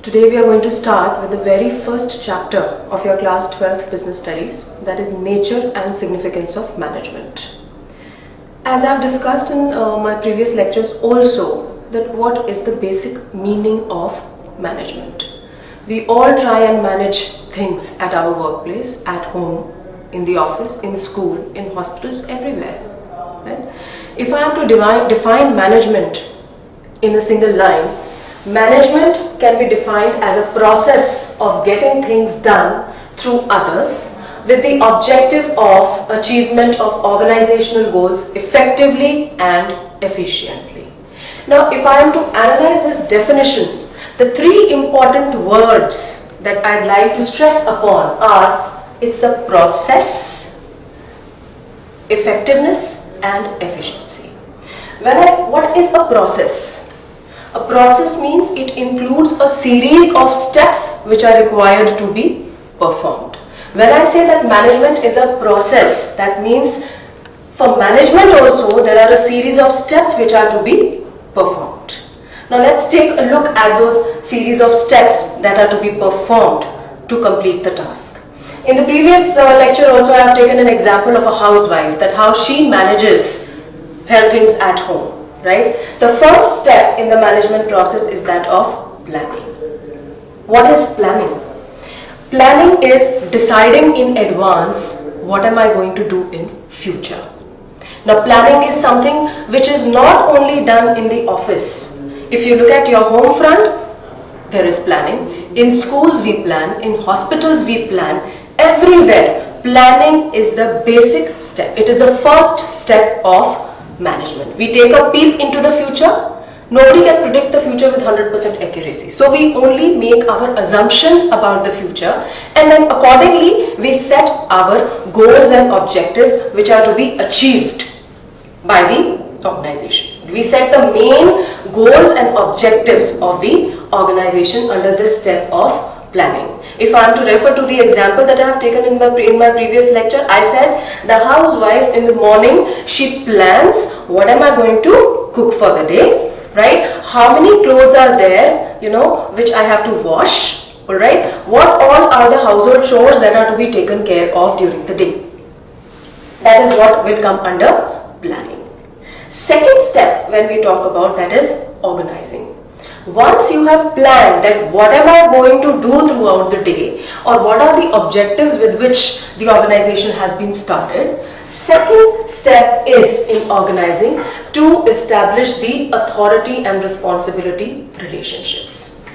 Today we are going to start with the very first chapter of your class 12th business studies, that is nature and significance of management. As I have discussed in my previous lectures also, that what is the basic meaning of management. We all try and manage things at our workplace, at home, in the office, in school, in hospitals, everywhere. Right? If I am to define management in a single line, management can be defined as a process of getting things done through others with the objective of achievement of organizational goals effectively and efficiently. Now, if I am to analyze this definition, the three important words that I'd like to stress upon are: it's a process, effectiveness, and efficiency. What is a process? A process means it includes a series of steps which are required to be performed. When I say that management is a process, that means for management also there are a series of steps which are to be performed. Now let's take a look at those series of steps that are to be performed to complete the task. In the previous lecture also I have taken an example of a housewife, that how she manages her things at home. Right? The first step in the management process is that of planning. What is planning? Planning is deciding in advance what am I going to do in future. Now planning is something which is not only done in the office. If you look at your home front, there is planning. In schools we plan, in hospitals we plan, everywhere planning is the basic step. It is the first step of management. We take a peep into the future. Nobody can predict the future with 100% accuracy. So we only make our assumptions about the future, and then accordingly we set our goals and objectives which are to be achieved by the organization. We set the main goals and objectives of the organization under this step of planning. If I am to refer to the example that I have taken in my previous lecture, I said the housewife in the morning, she plans what am I going to cook for the day, right? How many clothes are there, which I have to wash, alright? What all are the household chores that are to be taken care of during the day? That is what will come under planning. Second step when we talk about that is organizing. Once you have planned that what am I going to do throughout the day, or what are the objectives with which the organization has been started, second step is in organizing to establish the authority and responsibility relationships.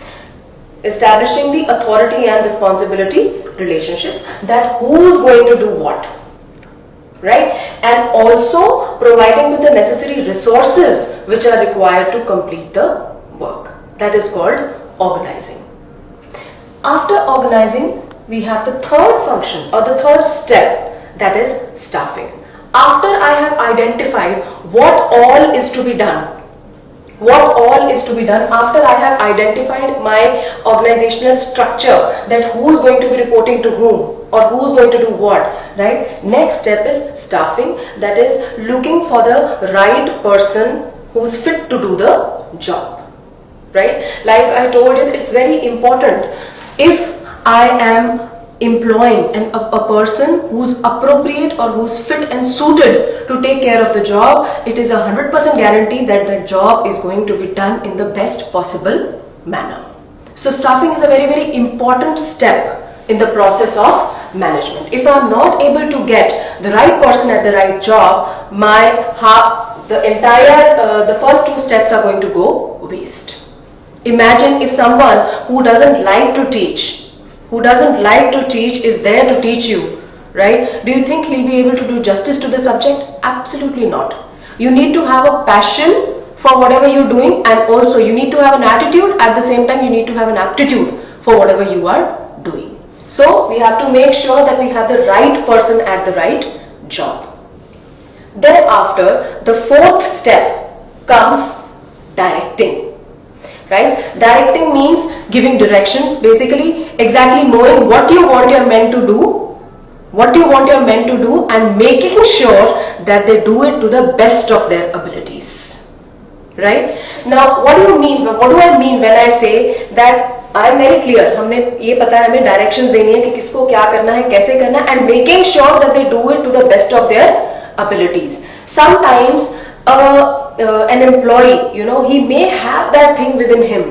Establishing the authority and responsibility relationships, that who is going to do what, right? And also providing with the necessary resources which are required to complete the work. That is called organizing. After organizing, we have the third function or the third step, that is staffing. After I have identified what all is to be done, after I have identified my organizational structure, that who is going to be reporting to whom or who is going to do what, right? Next step is staffing, that is looking for the right person who is fit to do the job. Right? Like I told you, it's very important. If I am employing a person who's appropriate or who's fit and suited to take care of the job, it is 100% guarantee that the job is going to be done in the best possible manner. So staffing is a very, very important step in the process of management. If I'm not able to get the right person at the right job, the first two steps are going to go waste. Imagine if someone who doesn't like to teach is there to teach you, right? Do you think he'll be able to do justice to the subject? Absolutely not. You need to have a passion for whatever you're doing, and also you need to have an attitude. At the same time, you need to have an aptitude for whatever you are doing. So we have to make sure that we have the right person at the right job. Thereafter, the fourth step comes directing. Right? Directing means giving directions, basically exactly knowing what you want your men to do, and making sure that they do it to the best of their abilities. Right? Now, what do I mean when I say that I am very clear, हमने ये पता है, हमें direction देनी है कि किसको क्या करना है, कैसे करना है, and making sure that they do it to the best of their abilities. Sometimes an employee, he may have that thing within him,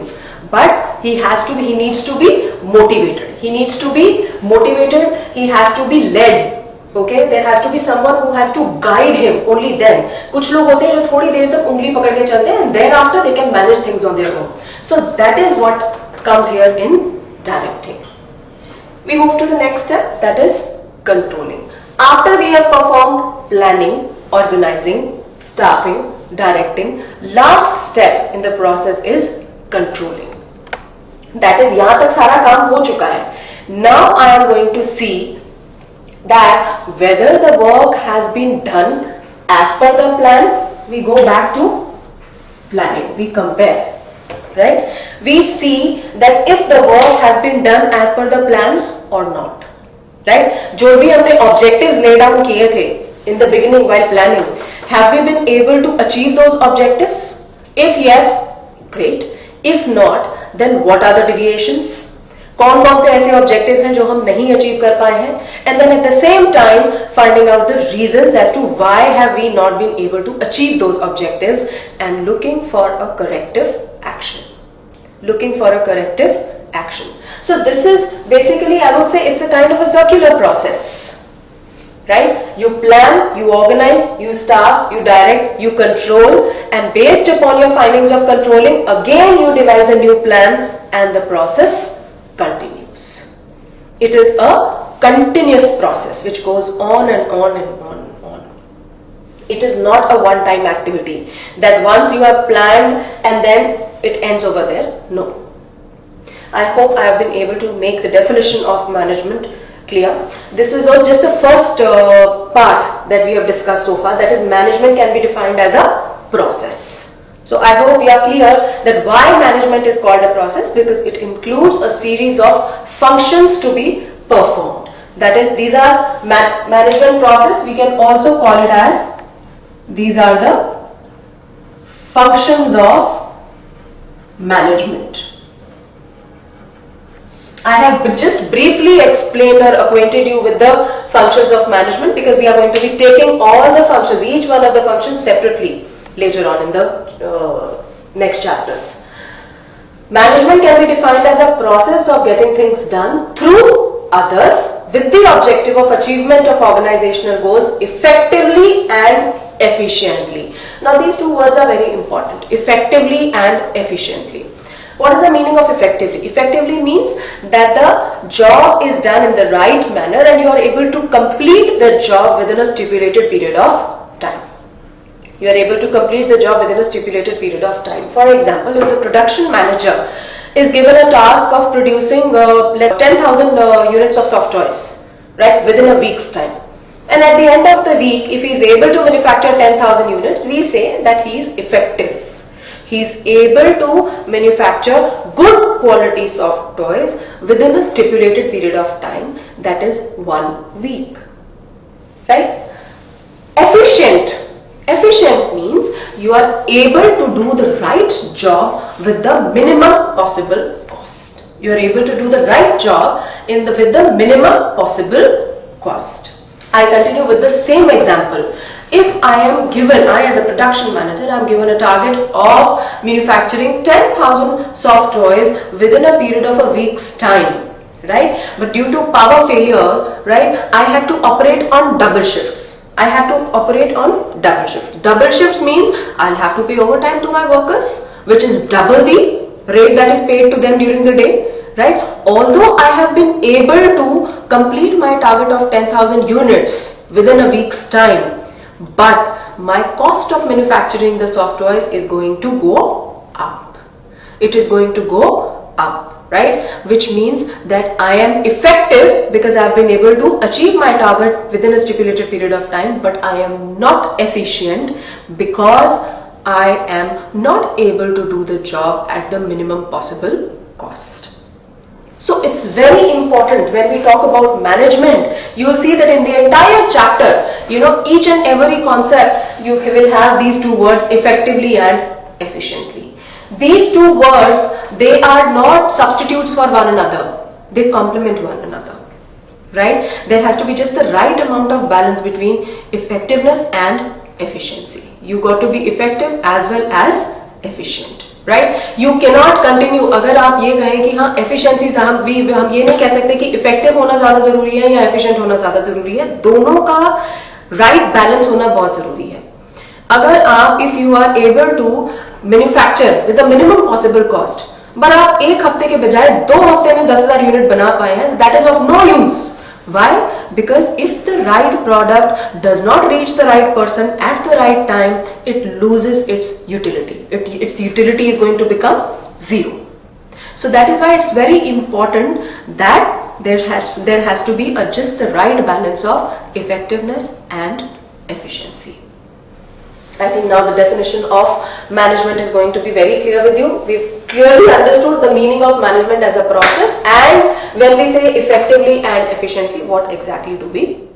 but he needs to be motivated. He needs to be motivated. He has to be led. Okay, there has to be someone who has to guide him. Only then. कुछ लोग होते हैं जो थोड़ी देर तक उंगली पकड़ के चलते हैं, and thereafter they can manage things on their own. So that is what comes here in directing. We move to the next step, that is controlling. After we have performed planning, organizing, staffing, directing, last step in the process is controlling. That is, yahan tak sara kaam ho chuka hai. Now I am going to see that whether the work has been done as per the plan. We go back to planning, we compare, right? We see that if the work has been done as per the plans or not. Right? जो भी हमने objectives lay down किए थे in the beginning while planning, have we been able to achieve those objectives? If yes, great. If not, then what are the deviations? कौन कौन से ऐसे objectives हैं जो हम नहीं achieve कर पाए हैं? And then at the same time finding out the reasons as to why have we not been able to achieve those objectives and looking for a corrective action. Looking for a corrective action. So this is basically, I would say, it's a kind of a circular process, right? You plan, you organize, you staff, you direct, you control, and based upon your findings of controlling, again you devise a new plan and the process continues. It is a continuous process which goes on and on and on and on. It is not a one-time activity that once you have planned and then it ends over there. No. I hope I have been able to make the definition of management clear. This was all just the first part that we have discussed so far, that is, management can be defined as a process. So I hope we are clear that why management is called a process, because it includes a series of functions to be performed. That is, these are management process. We can also call it as, these are the functions of management. I have just briefly explained or acquainted you with the functions of management, because we are going to be taking all the functions, each one of the functions separately later on in the next chapters. Management can be defined as a process of getting things done through others with the objective of achievement of organizational goals effectively and efficiently. Now these two words are very important, effectively and efficiently. What is the meaning of effectively? Effectively means that the job is done in the right manner and you are able to complete the job within a stipulated period of time. You are able to complete the job within a stipulated period of time. For example, if the production manager is given a task of producing 10,000 units of soft toys, right, within a week's time. And at the end of the week, if he is able to manufacture 10,000 units, we say that he is effective. He is able to manufacture good quality soft toys within a stipulated period of time, that is 1 week. Right? Efficient. Efficient means you are able to do the right job with the minimum possible cost. You are able to do the right job with the minimum possible cost. I continue with the same example. If I as a production manager, I am given a target of manufacturing 10,000 soft toys within a period of a week's time, right? But due to power failure, right, I had to operate on double shifts. I have to operate on double shift. Double shifts means I'll have to pay overtime to my workers, which is double the rate that is paid to them during the day, right? Although I have been able to complete my target of 10,000 units within a week's time, but my cost of manufacturing the soft toys is going to go up. It is going to go up, right? Which means that I am effective because I have been able to achieve my target within a stipulated period of time, but I am not efficient because I am not able to do the job at the minimum possible cost. So it's very important when we talk about management. You will see that in the entire chapter, each and every concept, you will have these two words, effectively and efficiently. These two words, they are not substitutes for one another. They complement one another, right? There has to be just the right amount of balance between effectiveness and efficiency. You got to be effective as well as efficient, right? You cannot continue. अगर आप ये कहें कि हाँ efficiency से हम ये नहीं कह सकते कि effective होना ज़्यादा ज़रूरी है या efficient होना ज़्यादा ज़रूरी है. दोनों का right balance होना बहुत ज़रूरी है. अगर आप if you are able to manufacture with the minimum possible cost, पर आप एक हफ्ते के बजाय 2 हफ्ते में 10,000 यूनिट बना पाए हैं, that is of no use. Why? Because if the right product does not reach the right person at the right time, it loses its utility. Its utility is going to become zero. So that is why it's very important that there has to be just the right balance of effectiveness and efficiency. I think now the definition of management is going to be very clear with you. We've clearly understood the meaning of management as a process, and when we say effectively and efficiently, what exactly do we